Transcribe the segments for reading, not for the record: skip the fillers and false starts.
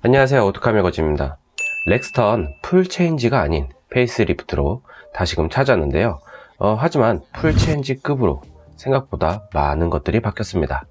안녕하세요, 오토카메거즈입니다. 렉스턴 풀체인지가 아닌 페이스리프트로 다시금 찾았는데요. 하지만 풀체인지급으로 생각보다 많은 것들이 바뀌었습니다.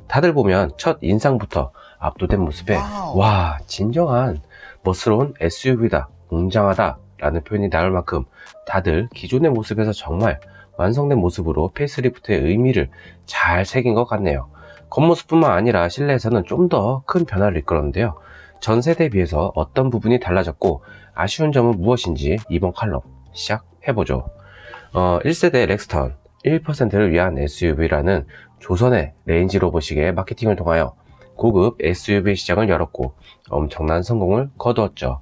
다들 보면 첫 인상부터 압도된 모습에 와, 진정한 멋스러운 SUV다, 웅장하다 라는 표현이 나올 만큼 다들 기존의 모습에서 정말 완성된 모습으로 페이스리프트의 의미를 잘 새긴 것 같네요. 겉모습뿐만 아니라 실내에서는 좀 더 큰 변화를 이끌었는데요. 전 세대에 비해서 어떤 부분이 달라졌고 아쉬운 점은 무엇인지 이번 칼럼 시작해보죠. 1세대 렉스턴 1%를 위한 SUV라는 조선의 레인지로버식의 마케팅을 통하여 고급 SUV 시장을 열었고 엄청난 성공을 거두었죠.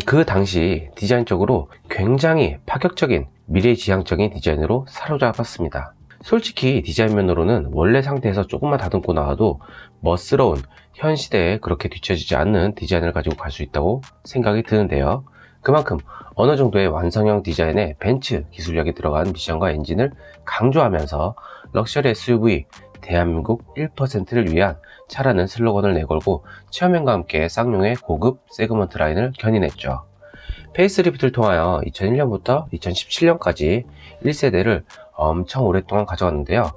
그 당시 디자인적으로 굉장히 파격적인 미래지향적인 디자인으로 사로잡았습니다. 솔직히 디자인면으로는 원래 상태에서 조금만 다듬고 나와도 멋스러운 현 시대에 그렇게 뒤처지지 않는 디자인을 가지고 갈 수 있다고 생각이 드는데요. 그만큼 어느 정도의 완성형 디자인에 벤츠 기술력이 들어간 미션과 엔진을 강조하면서 럭셔리 SUV 대한민국 1%를 위한 차라는 슬로건을 내걸고 체험형과 함께 쌍용의 고급 세그먼트 라인을 견인했죠. 페이스리프트를 통하여 2001년부터 2017년까지 1세대를 엄청 오랫동안 가져갔는데요.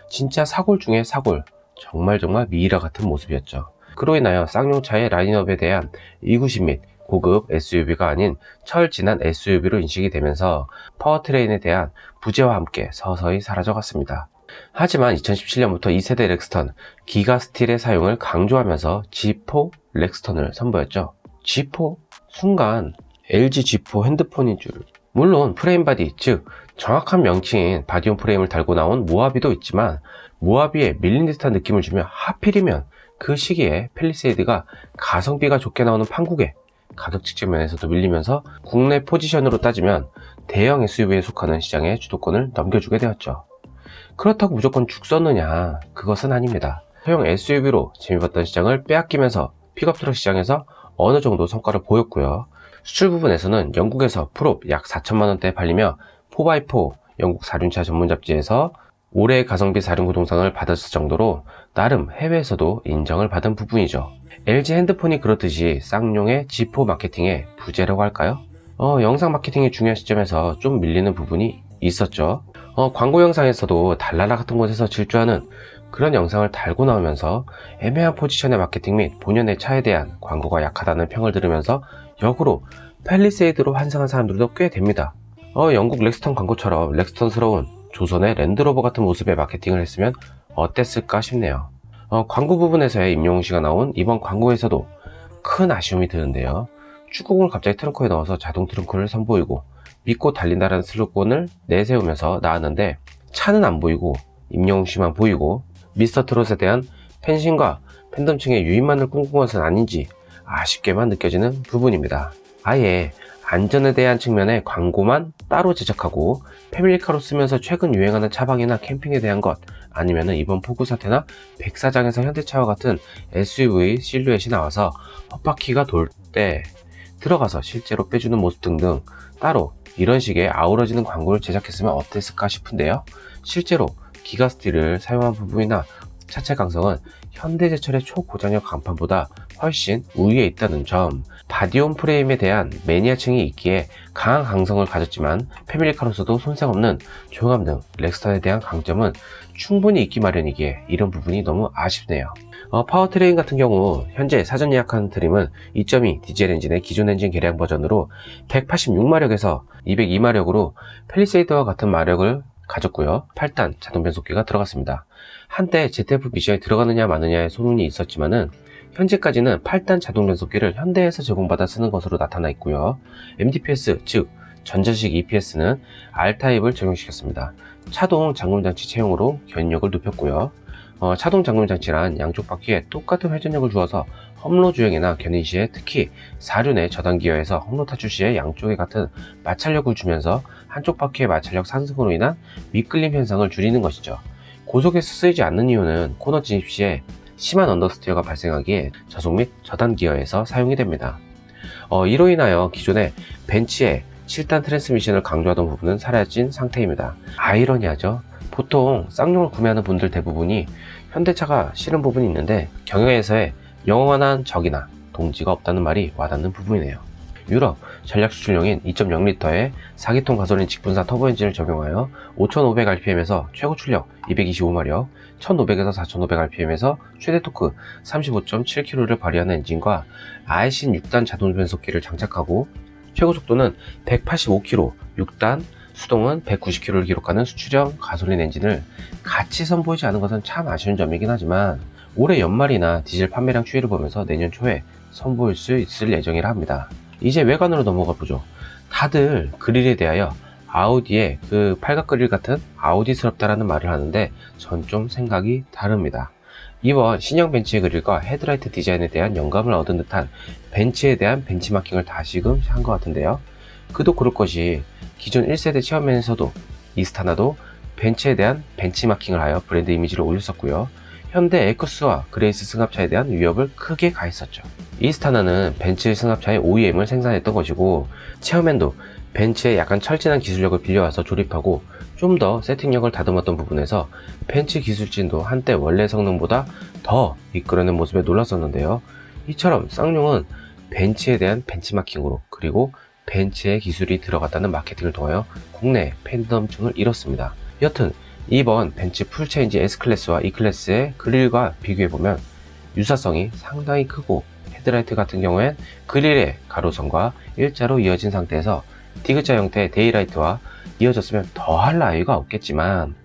진짜 사골 중에 사골, 정말 미이라 같은 모습이었죠. 그로 인하여 쌍용차의 라인업에 대한 이구심 및 고급 SUV가 아닌 철진한 SUV로 인식이 되면서 파워트레인에 대한 부재와 함께 서서히 사라져갔습니다. 하지만 2017년부터 2세대 렉스턴 기가 스틸의 사용을 강조하면서 G4 렉스턴을 선보였죠. G4? 순간 LG G4 핸드폰인 줄. 물론 프레임 바디, 즉 정확한 명칭인 바디온 프레임을 달고 나온 모하비도 있지만 모하비에 밀린 듯한 느낌을 주며 하필이면 그 시기에 팰리세이드가 가성비가 좋게 나오는 판국에 가격 측면에서도 밀리면서 국내 포지션으로 따지면 대형 SUV에 속하는 시장의 주도권을 넘겨주게 되었죠. 그렇다고 무조건 죽 썼느냐? 그것은 아닙니다. 소형 SUV로 재미봤던 시장을 빼앗기면서 픽업트럭 시장에서 어느 정도 성과를 보였고요. 수출 부분에서는 영국에서 풀업 약 4천만원대에 팔리며 4x4 영국 사륜차 전문 잡지에서 올해의 가성비 사륜 구동상을 받았을 정도로 나름 해외에서도 인정을 받은 부분이죠. LG 핸드폰이 그렇듯이 쌍용의 G4 마케팅의 부재라고 할까요? 영상 마케팅의 중요한 시점에서 좀 밀리는 부분이 있었죠. 광고 영상에서도 달나라 같은 곳에서 질주하는 그런 영상을 달고 나오면서 애매한 포지션의 마케팅 및 본연의 차에 대한 광고가 약하다는 평을 들으면서 역으로 팰리세이드로 환상한 사람들도 꽤 됩니다. 영국 렉스턴 광고처럼 렉스턴스러운 조선의 랜드로버 같은 모습의 마케팅을 했으면 어땠을까 싶네요. 광고 부분에서의 임영웅 씨가 나온 이번 광고에서도 큰 아쉬움이 드는데요. 축구공을 갑자기 트렁크에 넣어서 자동 트렁크를 선보이고 믿고 달린다라는 슬로건을 내세우면서 나왔는데 차는 안 보이고 임영웅 씨만 보이고 미스터 트롯에 대한 팬심과 팬덤층의 유입만을 꿈꾼 것은 아닌지 아쉽게만 느껴지는 부분입니다. 아예 안전에 대한 측면의 광고만 따로 제작하고 패밀리카로 쓰면서 최근 유행하는 차박이나 캠핑에 대한 것 아니면 이번 폭우 사태나 백사장에서 현대차와 같은 SUV 실루엣이 나와서 헛바퀴가 돌 때 들어가서 실제로 빼주는 모습 등등 따로 이런 식의 아우러지는 광고를 제작했으면 어땠을까 싶은데요. 실제로 기가 스틸을 사용한 부분이나 차체 강성은 현대제철의 초고장력 강판보다 훨씬 우위에 있다는 점, 바디온 프레임에 대한 매니아층이 있기에 강한 강성을 가졌지만 패밀리카로서도 손색 없는 조용함 등 렉스턴에 대한 강점은 충분히 있기 마련이기에 이런 부분이 너무 아쉽네요. 파워트레인 같은 경우 현재 사전 예약한 트림은 2.2 디젤 엔진의 기존 엔진 개량 버전으로 186마력에서 202마력으로 팰리세이드와 같은 마력을 가졌고요. 8단 자동 변속기가 들어갔습니다. 한때 ZF 미션에 들어가느냐 마느냐의 소문이 있었지만은 현재까지는 8단 자동 변속기를 현대에서 제공받아 쓰는 것으로 나타나 있고요. MDPS 즉 전자식 EPS는 R타입을 적용시켰습니다. 차동 잠금장치 채용으로 견인력을 높였고요. 차동 잠금장치란 양쪽 바퀴에 똑같은 회전력을 주어서 험로 주행이나 견인 시에 특히 사륜의 저단 기어에서 험로 타출 시에 양쪽에 같은 마찰력을 주면서 한쪽 바퀴의 마찰력 상승으로 인한 미끌림 현상을 줄이는 것이죠. 고속에서 쓰이지 않는 이유는 코너 진입 시에 심한 언더스티어가 발생하기에 저속 및 저단 기어에서 사용이 됩니다. 이로 인하여 기존의 벤츠의 7단 트랜스미션을 강조하던 부분은 사라진 상태입니다. 아이러니하죠. 보통 쌍용을 구매하는 분들 대부분이 현대차가 싫은 부분이 있는데 경영에서의 영원한 적이나 동지가 없다는 말이 와닿는 부분이네요. 유럽 전략 수출용인 2.0L의 4기통 가솔린 직분사 터보 엔진을 적용하여 5500rpm에서 최고 출력 225마력, 1500에서 4500rpm에서 최대 토크 35.7kg를 발휘하는 엔진과 아이신 6단 자동 변속기를 장착하고 최고 속도는 185km, 6단, 수동은 190km를 기록하는 수출형 가솔린 엔진을 같이 선보이지 않은 것은 참 아쉬운 점이긴 하지만 올해 연말이나 디젤 판매량 추이를 보면서 내년 초에 선보일 수 있을 예정이라 합니다. 이제 외관으로 넘어가 보죠. 다들 그릴에 대하여 아우디의 그 팔각 그릴 같은 아우디스럽다라는 말을 하는데 전 좀 생각이 다릅니다. 이번 신형 벤츠의 그릴과 헤드라이트 디자인에 대한 영감을 얻은 듯한 벤츠에 대한 벤치마킹을 다시금 한 것 같은데요. 그도 그럴 것이 기존 1세대 체험맨에서도 이스타나도 벤츠에 대한 벤치마킹을 하여 브랜드 이미지를 올렸었고요. 현대 에쿠스와 그레이스 승합차에 대한 위협을 크게 가했었죠. 이스타나는 벤츠 승합차의 OEM을 생산했던 것이고 체험맨도 벤츠의 약간 철진한 기술력을 빌려와서 조립하고 좀 더 세팅력을 다듬었던 부분에서 벤츠 기술진도 한때 원래 성능보다 더 이끌어낸 모습에 놀랐었는데요. 이처럼 쌍용은 벤츠에 대한 벤치마킹으로 그리고 벤츠의 기술이 들어갔다는 마케팅을 통하여 국내 팬덤층을 잃었습니다. 여튼 이번 벤츠 풀체인지 S클래스와 E클래스의 그릴과 비교해보면 유사성이 상당히 크고 헤드라이트 같은 경우엔 그릴의 가로선과 일자로 이어진 상태에서 D자 형태의 데이라이트와 이어졌으면 더할 나위가 없겠지만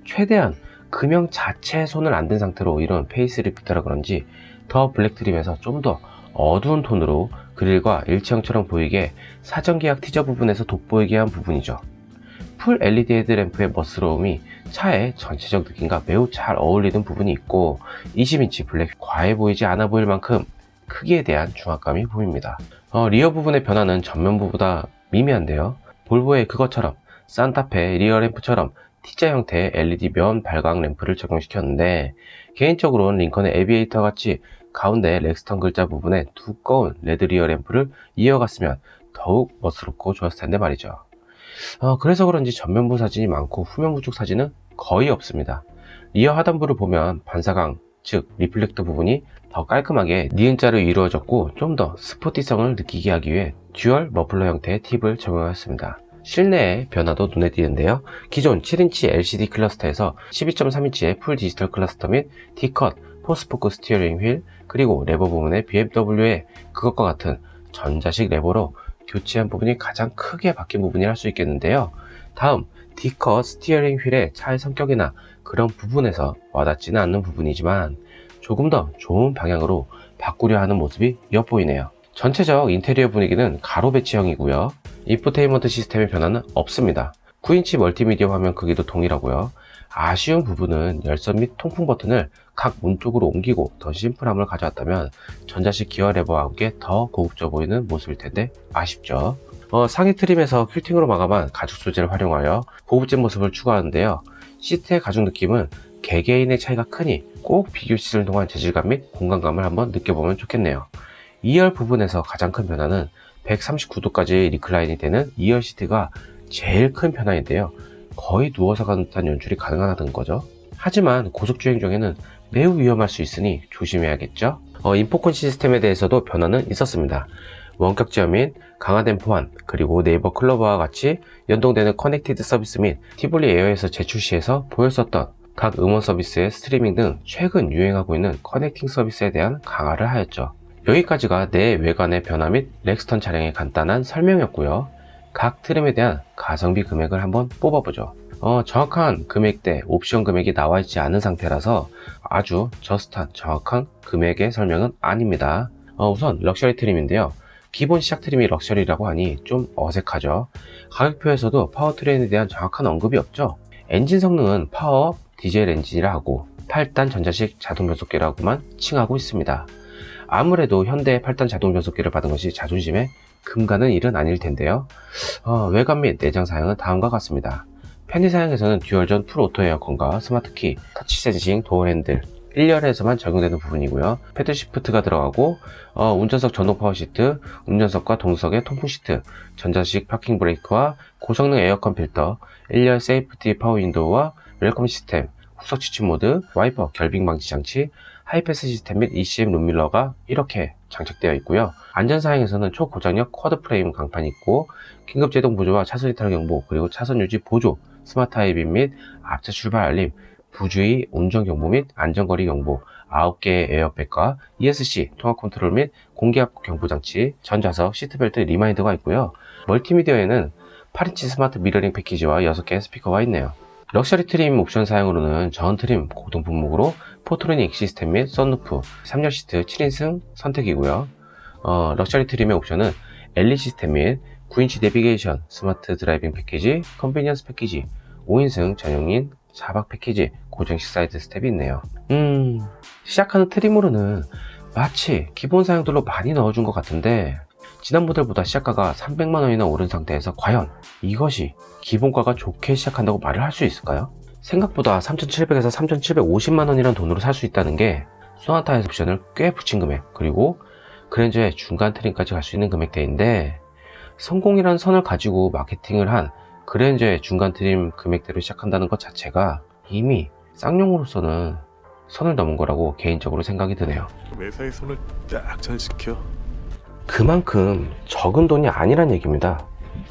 최대한 금형 자체에 손을 안 댄 상태로 이런 페이스리프트라 그런지 더 블랙 트림에서 좀 더 어두운 톤으로 그릴과 일체형처럼 보이게 사전 계약 티저 부분에서 돋보이게 한 부분이죠. 풀 LED 헤드램프의 멋스러움이 차의 전체적 느낌과 매우 잘 어울리는 부분이 있고 20인치 블랙 과해 보이지 않아 보일 만큼 크기에 대한 중압감이 보입니다. 리어 부분의 변화는 전면부보다 미미한데요. 볼보의 그것처럼 산타페 리어 램프처럼 T자 형태의 LED 면 발광 램프를 적용시켰는데 개인적으로는 링컨의 에비에이터 같이 가운데 렉스턴 글자 부분에 두꺼운 레드 리어 램프를 이어갔으면 더욱 멋스럽고 좋았을 텐데 말이죠. 그래서 그런지 전면부 사진이 많고 후면부 쪽 사진은 거의 없습니다. 리어 하단부를 보면 반사광, 즉 리플렉터 부분이 더 깔끔하게 니은자로 이루어졌고 좀 더 스포티성을 느끼게 하기 위해 듀얼 머플러 형태의 팁을 적용하였습니다. 실내의 변화도 눈에 띄는데요. 기존 7인치 LCD 클러스터에서 12.3인치의 풀 디지털 클러스터 및 D컷, 포스포크 스티어링 휠, 그리고 레버 부분의 BMW의 그것과 같은 전자식 레버로 교체한 부분이 가장 크게 바뀐 부분이라 할 수 있겠는데요. 다음 D컷 스티어링 휠의 차의 성격이나 그런 부분에서 와닿지는 않는 부분이지만 조금 더 좋은 방향으로 바꾸려 하는 모습이 엿보이네요. 전체적 인테리어 분위기는 가로 배치형이고요. 인포테인먼트 시스템의 변화는 없습니다. 9인치 멀티미디어 화면 크기도 동일하고요. 아쉬운 부분은 열선 및 통풍 버튼을 각 문 쪽으로 옮기고 더 심플함을 가져왔다면 전자식 기어 레버와 함께 더 고급져 보이는 모습일 텐데 아쉽죠. 상위 트림에서 퀼팅으로 마감한 가죽 소재를 활용하여 고급진 모습을 추구하는데요. 시트의 가죽 느낌은 개개인의 차이가 크니 꼭 비교 시즌을 통한 재질감 및 공간감을 한번 느껴보면 좋겠네요. 2열 부분에서 가장 큰 변화는 139도까지 리클라인이 되는 2열 시트가 제일 큰 변화인데요. 거의 누워서 가는 듯한 연출이 가능하다는 거죠. 하지만 고속주행 중에는 매우 위험할 수 있으니 조심해야겠죠. 인포콘 시스템에 대해서도 변화는 있었습니다. 원격 제어 및 강화된 포환, 그리고 네이버 클로버와 같이 연동되는 커넥티드 서비스 및 티볼리 에어에서 재출시해서 보였었던 각 음원 서비스의 스트리밍 등 최근 유행하고 있는 커넥팅 서비스에 대한 강화를 하였죠. 여기까지가 내 외관의 변화 및 렉스턴 차량의 간단한 설명이었고요. 각 트림에 대한 가성비 금액을 한번 뽑아보죠. 정확한 금액대, 옵션 금액이 나와 있지 않은 상태라서 아주 저스트한 정확한 금액의 설명은 아닙니다. 우선 럭셔리 트림인데요. 기본 시작 트림이 럭셔리라고 하니 좀 어색하죠. 가격표에서도 파워트레인에 대한 정확한 언급이 없죠. 엔진 성능은 파워업 디젤 엔진이라 하고 8단 전자식 자동 변속기라고만 칭하고 있습니다. 아무래도 현대의 8단 자동 변속기를 받은 것이 자존심에 금가는 일은 아닐 텐데요. 외관 및 내장 사양은 다음과 같습니다. 편의 사양에서는 듀얼전 풀 오토 에어컨과 스마트키, 터치 센싱, 도어 핸들 1열에서만 적용되는 부분이고요. 패드 시프트가 들어가고 운전석 전동 파워 시트, 운전석과 동석의 통풍 시트, 전자식 파킹 브레이크와 고성능 에어컨 필터, 1열 세이프티 파워 윈도우와 웰컴 시스템, 후석 취침 모드, 와이퍼 결빙 방지 장치, 하이패스 시스템 및 ECM 룸밀러가 이렇게 장착되어 있고요. 안전사양에서는 초고장력 쿼드 프레임 강판이 있고 긴급 제동 보조와 차선 이탈 경보, 그리고 차선 유지 보조, 스마트 하이빔 및 앞차 출발 알림, 부주의 운전 경보 및 안전거리 경보, 9개의 에어백과 ESC 통합 컨트롤 및 공기압 경보 장치, 전좌석 시트벨트 리마인더가 있고요. 멀티미디어에는 8인치 스마트 미러링 패키지와 6개의 스피커가 있네요. 럭셔리 트림 옵션 사양으로는 전 트림 고동 분목으로 포트로닉 시스템 및 썬루프, 3열 시트 7인승 선택이고요. 럭셔리 트림의 옵션은 LED 시스템 및 9인치 내비게이션, 스마트 드라이빙 패키지, 컨비니언스 패키지, 5인승 전용인 4박 패키지, 고정식 사이드 스텝이 있네요. 시작하는 트림으로는 마치 기본 사양들로 많이 넣어준 것 같은데 지난 모델보다 시작가가 300만원이나 오른 상태에서 과연 이것이 기본가가 좋게 시작한다고 말을 할 수 있을까요? 생각보다 3,700에서 3,750만원이란 돈으로 살 수 있다는 게 소나타의 옵션을 꽤 붙인 금액, 그리고 그랜저의 중간 트림까지 갈 수 있는 금액대인데 성공이라는 선을 가지고 마케팅을 한 그랜저의 중간 트림 금액대로 시작한다는 것 자체가 이미 쌍용으로서는 선을 넘은 거라고 개인적으로 생각이 드네요. 매사에 손을 딱 잘 지켜. 그만큼 적은 돈이 아니란 얘기입니다.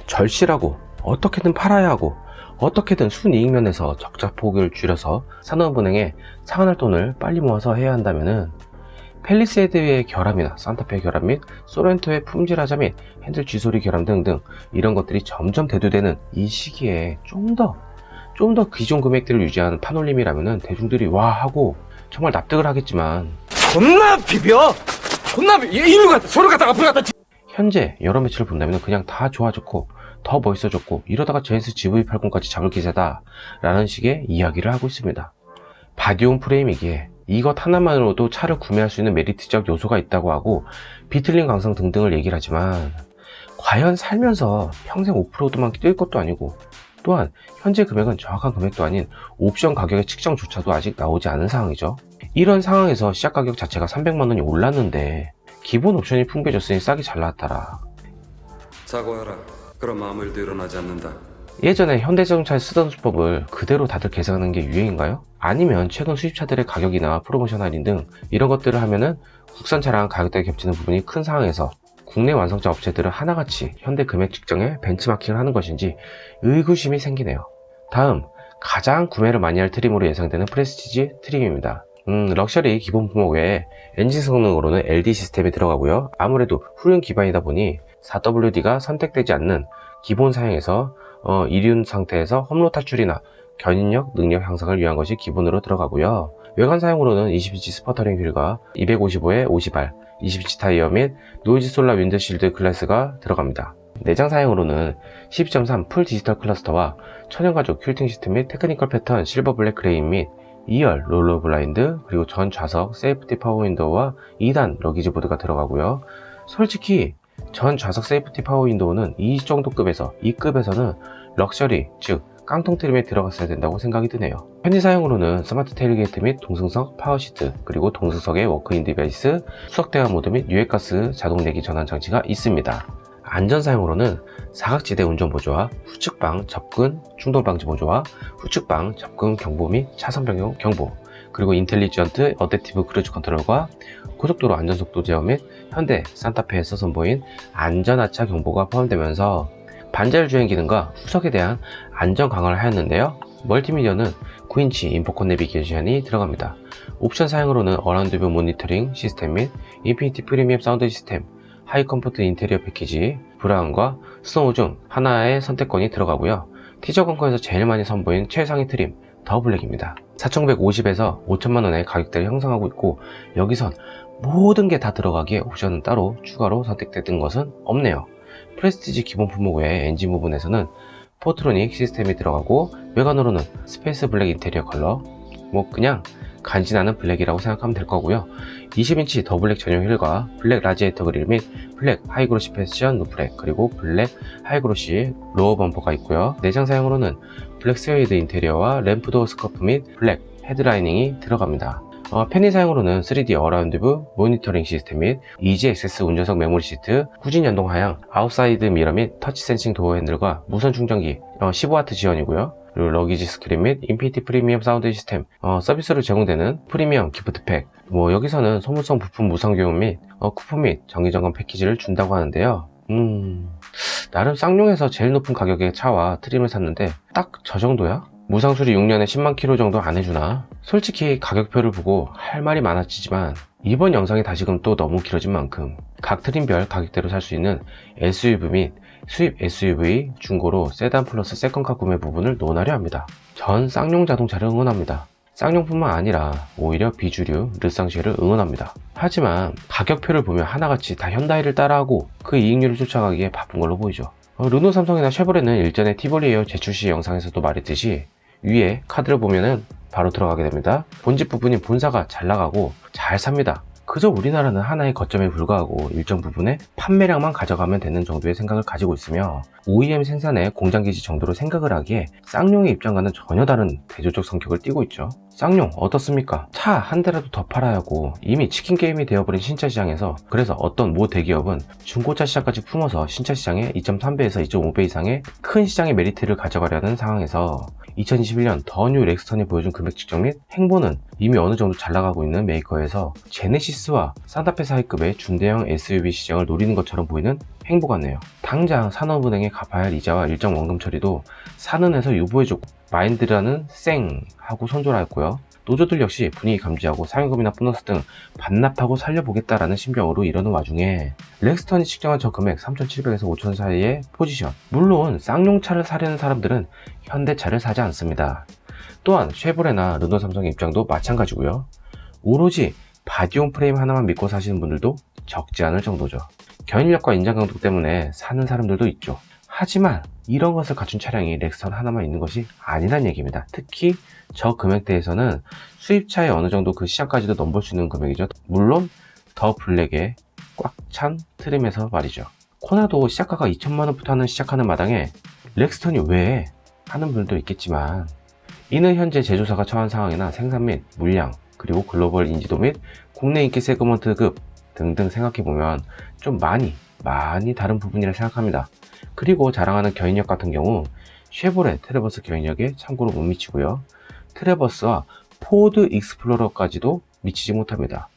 절실하고 어떻게든 팔아야 하고 어떻게든 순이익 면에서 적자 폭을 줄여서 산업은행에 상환할 돈을 빨리 모아서 해야 한다면은 팰리세이드의 결함이나 산타페의 결함 및 소렌토의 품질하자 및 핸들 쥐소리 결함 등등 이런 것들이 점점 대두되는 이 시기에 좀 더 기존 금액대를 유지하는 판올림이라면은 대중들이 와 하고 정말 납득을 하겠지만 존나 비벼! 이리 갔다 저리 갔다 앞으로 갔다. 현재 여러 매출을 본다면 그냥 다 좋아졌고 더 멋있어졌고 이러다가 제네시스 GV80까지 잡을 기세다 라는 식의 이야기를 하고 있습니다. 바디온 프레임이기에 이것 하나만으로도 차를 구매할 수 있는 메리트적 요소가 있다고 하고 비틀림 강성 등등을 얘기를 하지만 과연 살면서 평생 오프로드만 뛸 것도 아니고 또한 현재 금액은 정확한 금액도 아닌 옵션 가격의 측정조차도 아직 나오지 않은 상황이죠. 이런 상황에서 시작 가격 자체가 300만원이 올랐는데 기본 옵션이 풍부해졌으니 싸게 잘 나왔더라. 사과하라. 그럼 아무 일도 일어나지 않는다. 예전에 현대자동차를 쓰던 수법을 그대로 다들 계산하는 게 유행인가요? 아니면 최근 수입차들의 가격이나 프로모션 할인 등 이런 것들을 하면은 국산 차량 가격대가 겹치는 부분이 큰 상황에서 국내 완성차 업체들은 하나같이 현대 금액 측정에 벤치마킹을 하는 것인지 의구심이 생기네요. 다음, 가장 구매를 많이 할 트림으로 예상되는 프레스티지 트림입니다. 럭셔리 기본 품목 외에 엔진 성능으로는 LD 시스템이 들어가고요. 아무래도 후륜 기반이다 보니 4WD가 선택되지 않는 기본 사양에서 이륜 상태에서 험로 탈출이나 견인력, 능력 향상을 위한 것이 기본으로 들어가고요. 외관 사용으로는 20인치 스퍼터링 휠과 255에 50R, 20인치 타이어 및 노이즈 솔라 윈드실드 글라스가 들어갑니다. 내장 사용으로는 12.3 풀 디지털 클러스터와 천연가죽 퀼팅 시트 및 테크니컬 패턴 실버 블랙 그레인 및 2열 롤러 블라인드, 그리고 전 좌석 세이프티 파워 윈도우와 2단 러기지 보드가 들어가고요. 솔직히 전 좌석 세이프티 파워 윈도우는 이 정도 급에서 이 급에서는 럭셔리, 즉 깡통 트림에 들어갔어야 된다고 생각이 드네요. 편의 사용으로는 스마트 테일게이트 및 동승석 파워 시트, 그리고 동승석에 워크인 디바이스, 수석 대화 모드 및 유해가스 자동 내기 전환 장치가 있습니다. 안전 사용으로는 사각지대 운전 보조와 후측방 접근 충돌 방지 보조와 후측방 접근 경보 및 차선 변경 경보, 그리고 인텔리전트 어댑티브 크루즈 컨트롤과 고속도로 안전속도 제어 및 현대 산타페에서 선보인 안전하차 경보가 포함되면서 반자율 주행 기능과 후석에 대한 안전 강화를 하였는데요. 멀티미디어는 9인치 인포콘 내비게이션이 들어갑니다. 옵션 사용으로는 어라운드 뷰 모니터링 시스템 및 인피니티 프리미엄 사운드 시스템, 하이 컴포트 인테리어 패키지, 브라운과 스노우 중 하나의 선택권이 들어가고요. 티저 광고에서 제일 많이 선보인 최상위 트림 더 블랙입니다. 4,150에서 5천만원의 가격대를 형성하고 있고 여기선 모든 게 다 들어가기에 옵션은 따로 추가로 선택된 것은 없네요. 프레스티지 기본 품목 외에 엔진 부분에서는 포트로닉 시스템이 들어가고 외관으로는 스페이스 블랙 인테리어 컬러, 그냥 간지나는 블랙이라고 생각하면 될 거고요. 20인치 더 블랙 전용 휠과 블랙 라지에이터 그릴 및 블랙 하이그로시 패션 루프렉, 그리고 블랙 하이그로시 로어 범퍼가 있고요. 내장 사용으로는 블랙 스웨이드 인테리어와 램프 도어 스커프 및 블랙 헤드라이닝이 들어갑니다. 편의 사용으로는 3D 어라운드 뷰 모니터링 시스템 및 이지 액세스 운전석 메모리 시트, 후진 연동 하향, 아웃사이드 미러 및 터치 센싱 도어 핸들과 무선 충전기 15W 지원이고요. 그리고 러기지 스크린 및 인피니티 프리미엄 사운드 시스템, 서비스로 제공되는 프리미엄 기프트팩, 여기서는 소모성 부품 무상 교환 및 쿠폰 및 정기점검 패키지를 준다고 하는데요. 나름 쌍용에서 제일 높은 가격의 차와 트림을 샀는데 딱 저 정도야? 무상 수리 6년에 10만 킬로 정도 안 해주나? 솔직히 가격표를 보고 할 말이 많아지지만 이번 영상이 다시금 또 너무 길어진 만큼 각 트림별 가격대로 살 수 있는 SUV 및 수입 SUV 중고로 세단 플러스 세컨카 구매 부분을 논하려 합니다. 전 쌍용 자동차를 응원합니다. 쌍용뿐만 아니라 오히려 비주류 르쌍시에를 응원합니다. 하지만 가격표를 보면 하나같이 다 현다이를 따라하고 그 이익률을 쫓아가기에 바쁜 걸로 보이죠. 르노, 삼성이나 쉐보레는 일전에 티볼리 에어 제출 시 영상에서도 말했듯이 위에 카드를 보면은 바로 들어가게 됩니다. 본집 부분인 본사가 잘 나가고 잘 삽니다. 그저 우리나라는 하나의 거점에 불과하고 일정 부분의 판매량만 가져가면 되는 정도의 생각을 가지고 있으며 OEM 생산의 공장기지 정도로 생각을 하기에 쌍용의 입장과는 전혀 다른 대조적 성격을 띠고 있죠. 쌍용 어떻습니까? 차 한 대라도 더 팔아야 하고 이미 치킨 게임이 되어버린 신차 시장에서, 그래서 어떤 모 대기업은 중고차 시장까지 품어서 신차 시장의 2.3배에서 2.5배 이상의 큰 시장의 메리트를 가져가려는 상황에서 2021년 더 뉴 렉스턴이 보여준 금액 측정 및 행보는 이미 어느 정도 잘 나가고 있는 메이커에서 제네시스와 산타페 사이급의 중대형 SUV 시장을 노리는 것처럼 보이는 행보 같네요. 당장 산업은행에 갚아야 할 이자와 일정 원금 처리도 산은에서 유보해주고 마인드라는 쌩 하고 손절하였고요. 노조들 역시 분위기 감지하고 상여금이나 보너스 등 반납하고 살려보겠다라는 심경으로 이러는 와중에 렉스턴이 측정한 저 금액 3,700에서 5,000 사이의 포지션, 물론 쌍용차를 사려는 사람들은 현대차를 사지 않습니다. 또한 쉐보레나 르노, 삼성의 입장도 마찬가지고요. 오로지 바디온 프레임 하나만 믿고 사시는 분들도 적지 않을 정도죠. 견인력과 인장 강도 때문에 사는 사람들도 있죠. 하지만 이런 것을 갖춘 차량이 렉스턴 하나만 있는 것이 아니란 얘기입니다. 특히 저 금액대에서는 수입차의 어느 정도 그 시장까지도 넘볼 수 있는 금액이죠. 물론 더 블랙에 꽉 찬 트림에서 말이죠. 코나도 시작가가 2천만원부터 시작하는 마당에 렉스턴이 왜 하는 분들도 있겠지만, 이는 현재 제조사가 처한 상황이나 생산 및 물량, 그리고 글로벌 인지도 및 국내 인기 세그먼트급 등등 생각해보면 좀 많이 다른 부분이라 생각합니다. 그리고 자랑하는 견인력 같은 경우 쉐보레 트래버스 견인력에 참고로 못 미치고요. 트래버스와 포드 익스플로러까지도 미치지 못합니다.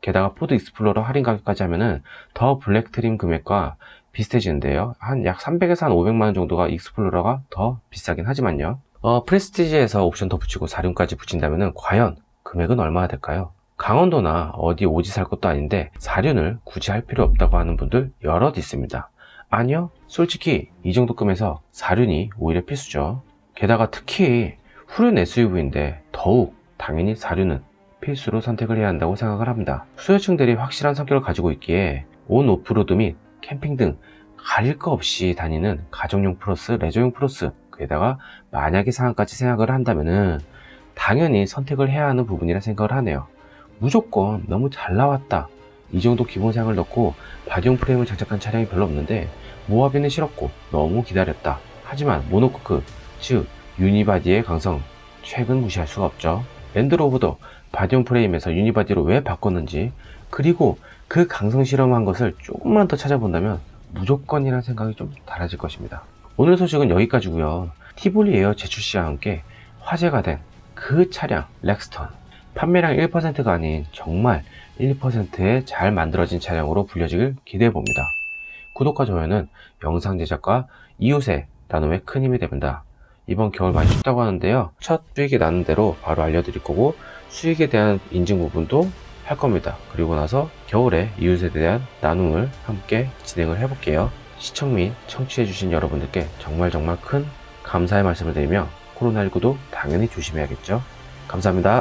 게다가 포드 익스플로러 할인 가격까지 하면은 더 블랙 트림 금액과 비슷해지는데요. 한 약 300에서 한 500만원 정도가 익스플로러가 더 비싸긴 하지만요. 프레스티지에서 옵션 더 붙이고 사륜까지 붙인다면은 과연 금액은 얼마나 될까요? 강원도나 어디 오지 살 것도 아닌데 사륜을 굳이 할 필요 없다고 하는 분들 여럿 있습니다. 아니요, 솔직히 이 정도 금에서 사륜이 오히려 필수죠. 게다가 특히 후륜 SUV인데 더욱 당연히 사륜은 필수로 선택을 해야 한다고 생각을 합니다. 수요층들이 확실한 성격을 가지고 있기에 온 오프로드 및 캠핑 등 가릴 거 없이 다니는 가정용 플러스 레저용 플러스, 게다가 만약에 상황까지 생각을 한다면은 당연히 선택을 해야 하는 부분이라 생각을 하네요. 무조건 너무 잘 나왔다, 이 정도 기본사양을 넣고 바디용 프레임을 장착한 차량이 별로 없는데 모하비는 싫었고 너무 기다렸다. 하지만 모노코크, 즉 유니바디의 강성 최근 무시할 수가 없죠. 랜드로버도 바디용 프레임에서 유니바디로 왜 바꿨는지, 그리고 그 강성 실험한 것을 조금만 더 찾아본다면 무조건이라는 생각이 좀 달라질 것입니다. 오늘 소식은 여기까지고요. 티볼리 에어 제출 시와 함께 화제가 된 그 차량 렉스턴, 판매량 1%가 아닌 정말 1%의 잘 만들어진 차량으로 불려지길 기대해봅니다. 구독과 좋아요는 영상 제작과 이웃의 나눔에 큰 힘이 됩니다. 이번 겨울 많이 춥다고 하는데요. 첫 수익이 나는 대로 바로 알려드릴 거고, 수익에 대한 인증 부분도 할 겁니다. 그리고 나서 겨울에 이웃에 대한 나눔을 함께 진행을 해볼게요. 시청 및 청취해주신 여러분들께 정말 큰 감사의 말씀을 드리며 코로나19도 당연히 조심해야겠죠. 감사합니다.